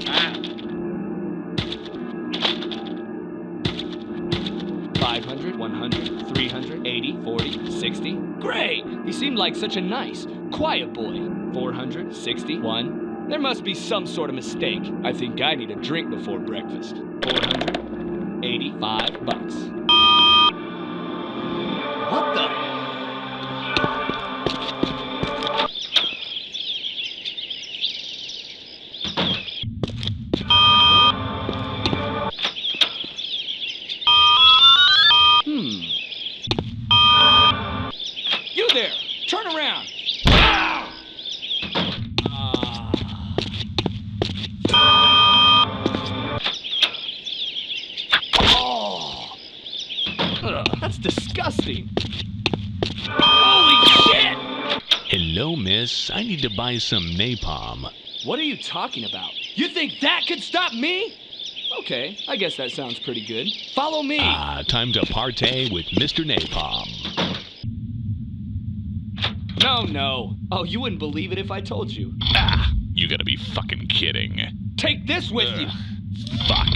Ah. 500, 100, 300, 80, 40, 60. Great! He seemed like such a nice, quiet boy. 400, 60, 1. There must be some sort of mistake. I think I need a drink before breakfast. 400, 85 bucks. What the? You there! Turn around! Ah! Oh! Ugh, that's disgusting! Holy shit! Hello, miss. I need to buy some napalm. What are you talking about? You think that could stop me? Okay, I guess that sounds pretty good. Follow me! Time to partay with Mr. Napalm. No. Oh, you wouldn't believe it if I told you. You gotta be fucking kidding. Take this with you! Fuck.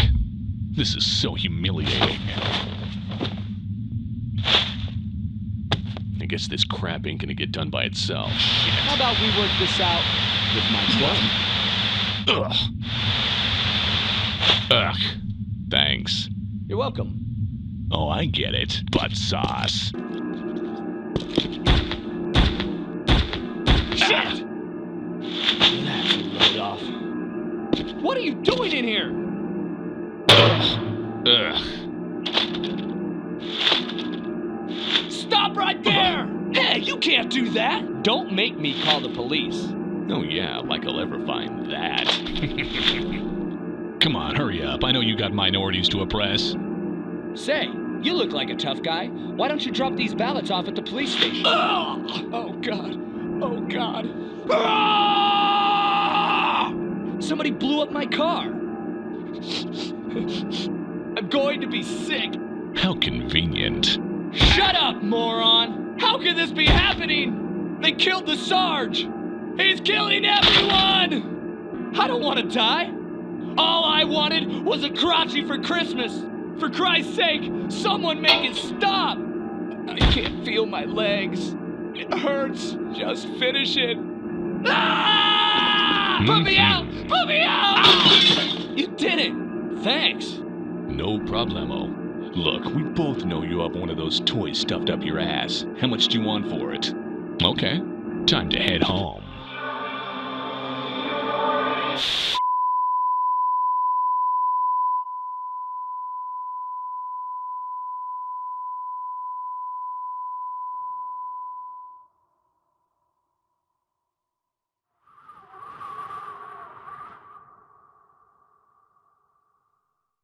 This is so humiliating. I guess this crap ain't gonna get done by itself. How about we work this out with my gun? Ugh. Thanks. You're welcome. Oh, I get it. Butt sauce. Shit! That's right off. What are you doing in here? Ugh. Stop right there! Hey, you can't do that! Don't make me call the police. Oh yeah, like I'll ever find that. Come on, hurry up. I know you got minorities to oppress. Say, you look like a tough guy. Why don't you drop these ballots off at the police station? Oh, God. Oh, God. Ah! Somebody blew up my car. I'm going to be sick. How convenient. Shut up, moron! How could this be happening? They killed the Sarge! He's killing everyone! I don't want to die. All I wanted was a crotchy for Christmas. For Christ's sake, someone make it stop! I can't feel my legs. It hurts. Just finish it. Ah! Put me out! Put me out! You did it! Thanks. No problemo. Look, we both know you have one of those toys stuffed up your ass. How much do you want for it? Okay, time to head home.